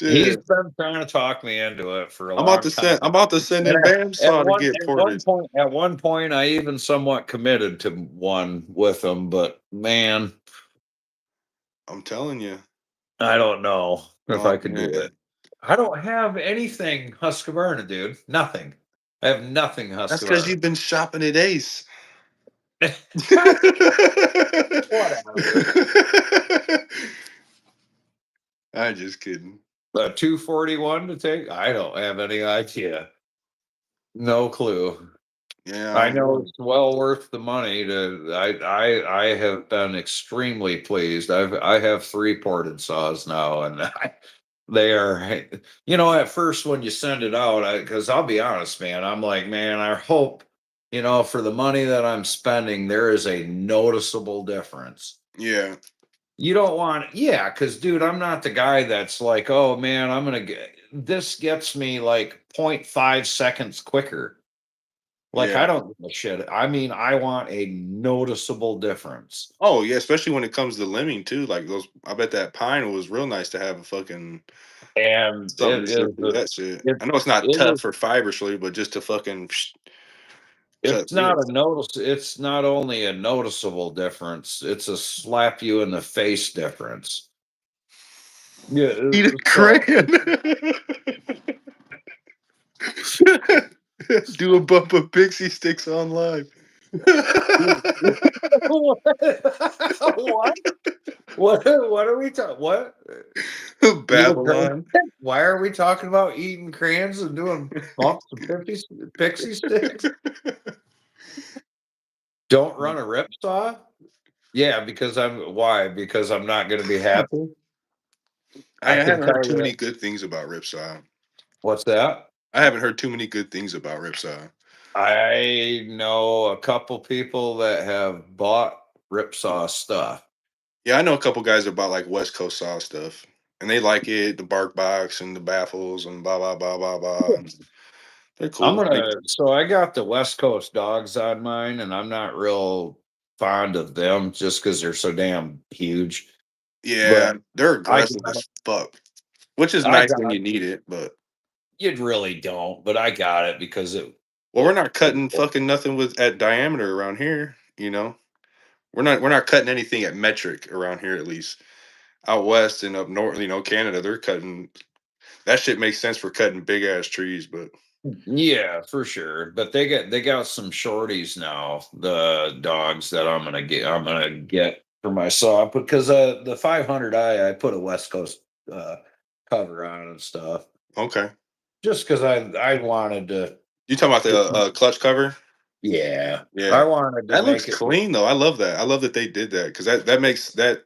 He's Shit. been trying to talk me into it for a long time. I'm about to send And in Bandsaw to get ported. at one point, I even somewhat committed to one with him, but man, I'm telling you. I don't know if Oh I could do man. it. I don't have anything Husqvarna, dude. Nothing. I have nothing That's because Husqvarna. you've been shopping at Ace. Whatever. I'm just kidding. A 241 to take? I don't have any idea. No clue. Yeah, I know it's well worth the money to I have been extremely pleased. I have 3 ported saws now, and they are, at first when you send it out, because I'll be honest, man, I'm like, man, I hope, for the money that I'm spending, there is a noticeable difference. yeah, You don't want, yeah, because dude, I'm not the guy that's like, oh man, I'm gonna get this gets me like 0.5 seconds quicker. Like, yeah. I don't give a shit. I mean, I want a noticeable difference. Oh yeah, especially when it comes to limbing too. Like those, I bet that pine was real nice to have a fucking And something to sit through that shit. it, I know it's not it is, tough or fibriously, but just to fucking cut it's through not it. a notice. It's not only a noticeable difference, it's a slap you in the face difference. Yeah. Eat a So, crayon. Do a bump of pixie sticks on live. what? What are we talking? What? Babylon. Why are we talking about eating crayons and doing bumps of pixie sticks? Don't run a rip saw? Yeah, because because I'm not gonna be happy. I I can haven't heard tell too you. many good things about Ripsaw. What's that? I haven't heard too many good things about Ripsaw. I know a couple people that have bought Ripsaw stuff. Yeah, I know a couple guys that bought like West Coast Saw stuff, and they like it, the bark box and the baffles and blah blah blah blah blah. And they're cool. So I got the West Coast dogs on mine, and I'm not real fond of them just because they're so damn huge. Yeah, But they're I aggressive got, as fuck, which is I nice when got you need it. But you really don't, but I got it because well, we're not cutting fucking nothing with at diameter around here. You know, we're not cutting anything at metric around here at least. Out west and up north, Canada, they're cutting. That shit makes sense for cutting big ass trees, but yeah, for sure. But they got some shorties now, the dogs that I'm gonna get for my saw because the 500i I put a West Coast cover on and stuff okay. just because I wanted to. You talking about the clutch cover? Yeah, I Yeah, wanted to that looks make it. clean though. I love that. I love that they did that because that makes that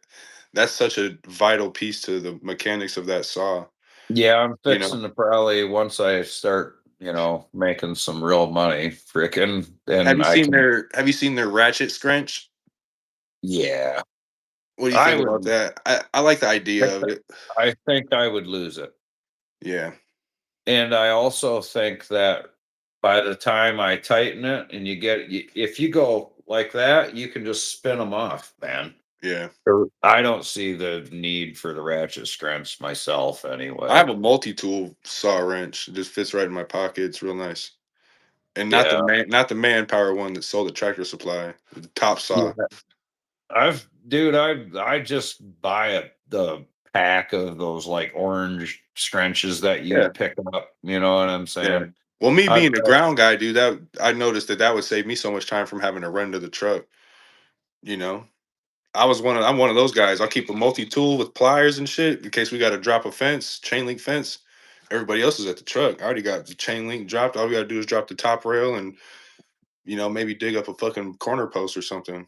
that's such a vital piece to the mechanics of that saw. Yeah, I'm You know, fixing to probably once I start, making some real money, frickin', then I can. have you seen their ratchet scrunch? Yeah, What do you I think about would. that? I like the idea think of that- it. I think I would lose it, Yeah, and I also think that by the time I tighten it, and if you go like that, you can just spin them off, man. yeah. I don't see the need for the ratchet strengths myself, I anyway. have a multi-tool saw wrench. It just fits right in my pocket. It's real nice. And Yeah, not the manpower one that sold at Tractor Supply. The top saw. yeah. I just buy the pack of those like orange scrunches that you Yeah. pick up. You know what I'm Yeah. saying? Well, me I've being the ground guy, dude, that I noticed that would save me so much time from having to run to the truck. You know, I'm one of those guys. I'll keep a multi-tool with pliers and shit in case we got to drop a fence, chain link fence. Everybody else is at the truck. I already got the chain link dropped. All we gotta do is drop the top rail and maybe dig up a fucking corner post or something.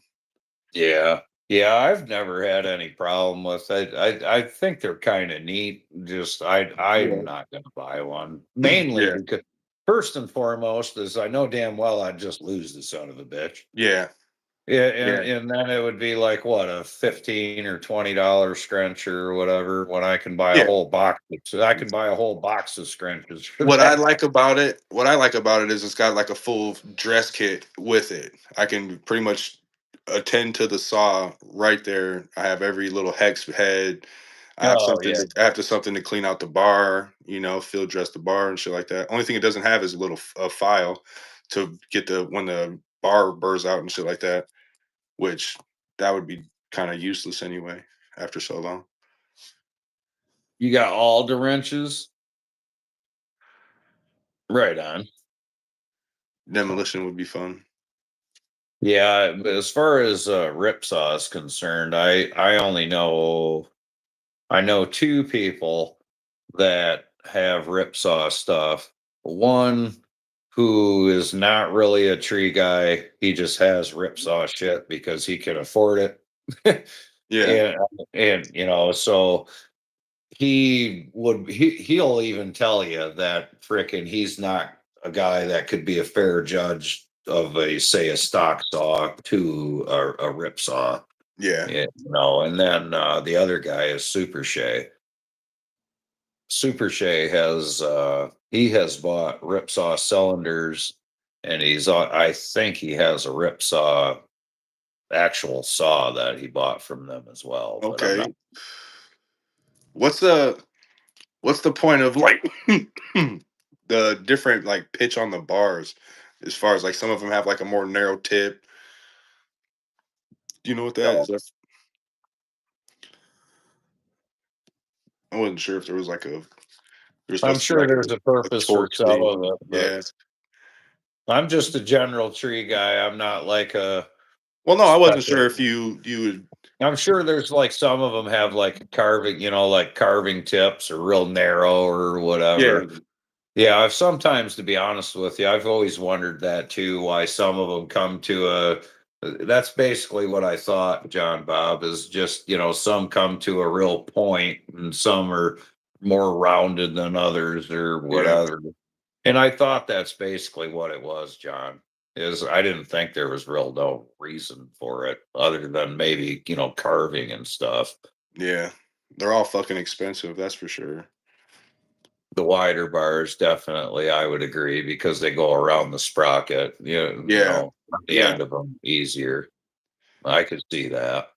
Yeah. Yeah, I've never had any problem with it. I think they're kind of neat. Just I'm Yeah. not gonna buy one. Mainly Yeah. because first and foremost is I know damn well I'd just lose the son of a bitch. Yeah. Yeah, Yeah. and then it would be like what, a $15 or $20 scruncher or whatever, when I can buy a Yeah. whole box. So I can buy a whole box of scrunches for What I that. like about it is it's got like a full dress kit with it. I can pretty much attend to the saw right there. I have every little hex head. Oh yeah. Something to clean out the bar, field dress the bar and shit like that. Only thing it doesn't have is a file to get the when the bar burrs out and shit like that, which that would be kind of useless anyway after so long. You got all the wrenches? Right on. Demolition would be fun. Yeah, but as far as Ripsaw is concerned, I know two people that have Ripsaw stuff. One who is not really a tree guy, he just has Ripsaw shit because he can afford it. Yeah. So he'll even tell you that frickin' he's not a guy that could be a fair judge of a stock saw to a rip saw. Yeah. Yeah, and then the other guy is Super Shay. Super Shay he has bought ripsaw cylinders, and I think he has a ripsaw actual saw that he bought from them as well, but I'm not. Okay. What's the What's the point of like the different like pitch on the bars? As far as like some of them have like a more narrow tip. Do you know what that is? I wasn't sure if there was like there's I'm supposed to be sure like there's a a purpose for torque some of thing. it, but Yeah. I'm just a general tree guy. I'm not like a Well, no, I wasn't special. sure if you would. I'm sure there's like some of them have like carving, like carving tips or real narrow or Yeah. whatever. Yeah, I've sometimes, to be honest with you, I've always wondered that too, why some of them come to that's basically what I thought, John Bob, is just, some come to a real point and some are more rounded than others or Yeah. whatever. And I thought that's basically what it was, John. Is I didn't think there was real no reason for it other than maybe, carving and stuff. Yeah. They're all fucking expensive, that's for sure. The wider bars, definitely, I would agree because they go around the sprocket, Yeah. the Yeah. end of them easier. I could see that.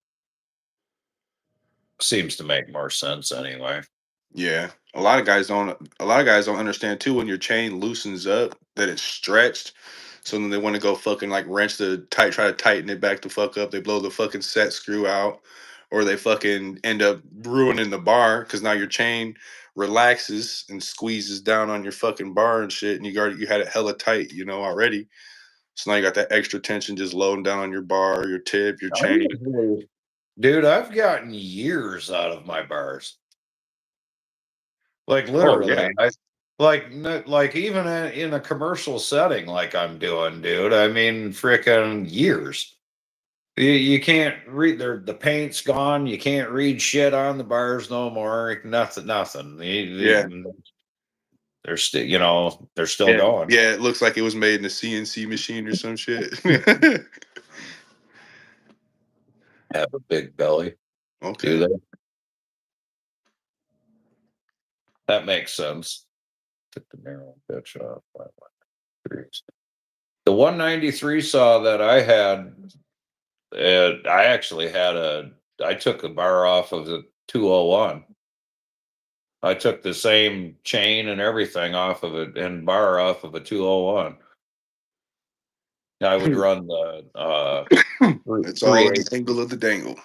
Seems to make more sense anyway. Yeah. A lot of guys don't understand too when your chain loosens up that it's stretched. So then they want to go fucking like try to tighten it back the fuck up. They blow the fucking set screw out, or they fucking end up ruining the bar because now your chain relaxes and squeezes down on your fucking bar and shit, and you had it hella tight, already. So now you got that extra tension just loading down on your bar, your tip, your I chain. usually- Dude, I've gotten years out of my bars. Like Oh yeah, literally, like even in a commercial setting, like I'm doing, dude. I mean, freaking years. You can't read the paint's gone. You can't read shit on the bars no more. Nothing. Yeah. They're still, you know, they're still Yeah. going. Yeah, it looks like it was made in a CNC machine or some shit. Have a big belly. Do Okay. they? That makes sense. Took the narrow pitch off. The 193 saw that I had, I actually had I took the bar off of the 201. I took the same chain and everything off of it and bar off of a 201. I would run the It's three all eighths. the angle of the dangle.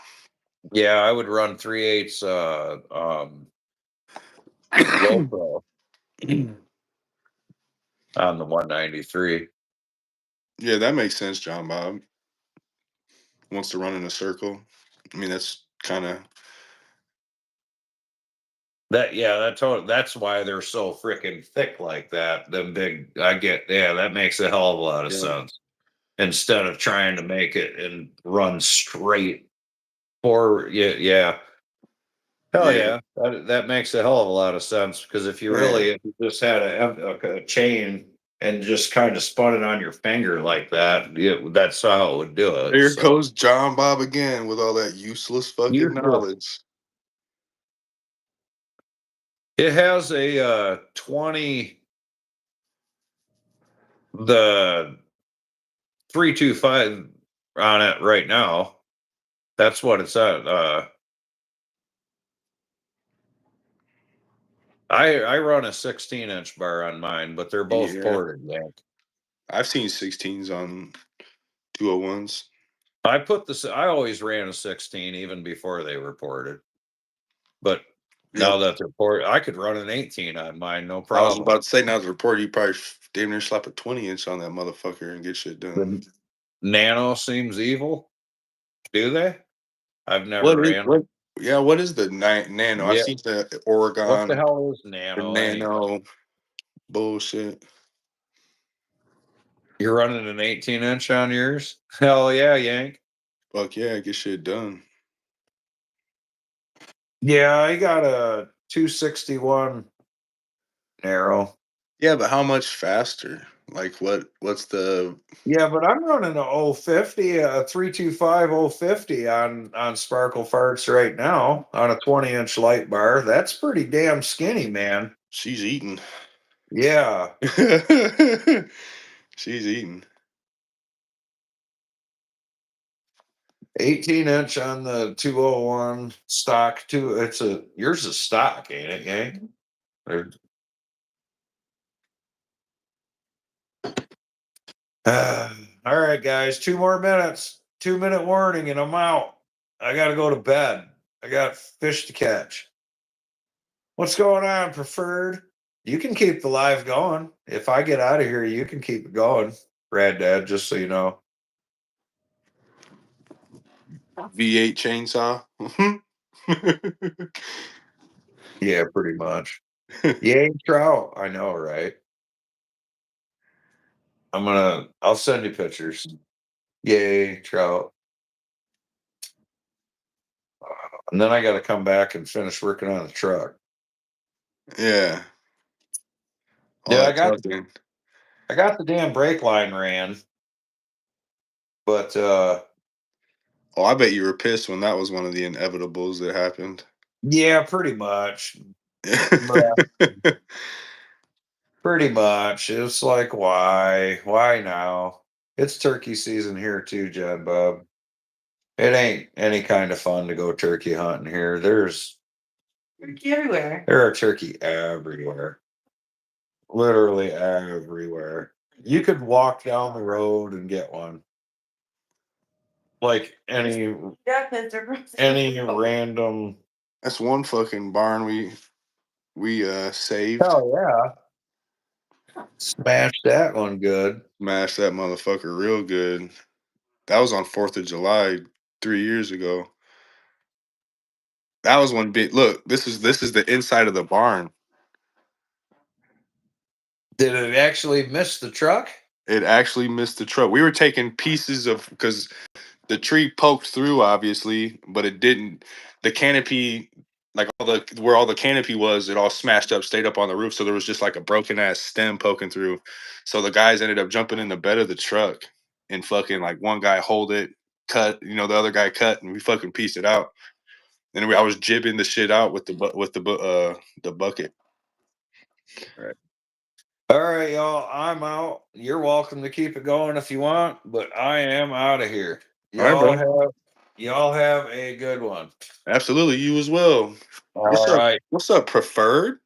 Yeah, I would run 3/8 low pro on the 193. Yeah, that makes sense, John Bob. Wants to run in a circle. I mean, that's kind of That's why they're so freaking thick like that. Them big, that makes a hell of a lot of yeah. sense. Instead of trying to make it and run straight forward, yeah. Hell Yeah. yeah, that makes a hell of a lot of sense because if you just had a chain and just kind of spun it on your finger like that, that's how it would do it. Here So goes John Bob again with all that useless fucking useless. knowledge. It has a 20, the 325 on it right now. That's what it's at. I run a 16-inch bar on mine, but they're both Yeah. ported. Yeah. I've seen 16s on 201s. I always ran a 16 even before they were ported. But Yeah. now that they're ported, I could run an 18 on mine, no I was problem. about to say, now the report, you probably damn near slap a 20-inch on that motherfucker and get shit done. The Nano seems evil. Do they? I've never What is ran. what? Yeah, what is the nano? I've Yeah. seen the What the Oregon, hell is the Nano? nano bullshit. You're running an 18-inch on yours? Hell yeah, Yank. Fuck yeah, get shit done. Yeah, I got a 261 narrow. Yeah, but how much faster? Like what's the Yeah, but I'm running a 050, a 325 050 on Sparkle Farts right now on a 20-inch light bar. That's pretty damn skinny, man. she's eating. Yeah. She's eating. 18-inch on the 201 stock too. Yours is stock, ain't it, Yank? Or- all right, guys, 2 more minutes. 2-minute warning, and I'm out. I got to go to bed. I got fish to catch. What's going on, preferred? You can keep the live going. If I get out of here, you can keep it going, Rad Dad, just so you know. V8 chainsaw. Yeah, pretty much. Yay, trout. I know, right? I'll send you pictures. Yay, trout. And then I got to come back and finish working on the truck. Yeah. All Yeah, that trucking. I got the damn brake line ran, but Oh, I bet you were pissed when that was one of the inevitables that happened. yeah, pretty much. Pretty much. It's like, why now? It's turkey season here too, John Bob. It ain't any kind of fun to go turkey hunting here. There's Turkey everywhere. there are turkey everywhere, literally everywhere. You could walk down the road and get one. Like any Yeah, because they're gross. random. That's one fucking barn we saved. Hell yeah! Smash that one good. Smashed that motherfucker real good. That was on 4th of July 3 years ago. That was one big look. This is the inside of the barn. Did it actually miss the truck? It actually missed the truck. We were taking pieces of because the tree poked through, obviously, but it didn't. The canopy, like where all the canopy was, it all smashed up, stayed up on the roof. So there was just like a broken ass stem poking through. So the guys ended up jumping in the bed of the truck and fucking like one guy hold it, cut, the other guy cut, and we fucking pieced it out. And I was jibbing the shit out with the bucket. All right, y'all. I'm out. You're welcome to keep it going if you want, but I am out of here. All right, bro. Y'all have a good one. Absolutely, you as well. All right. What's up, preferred?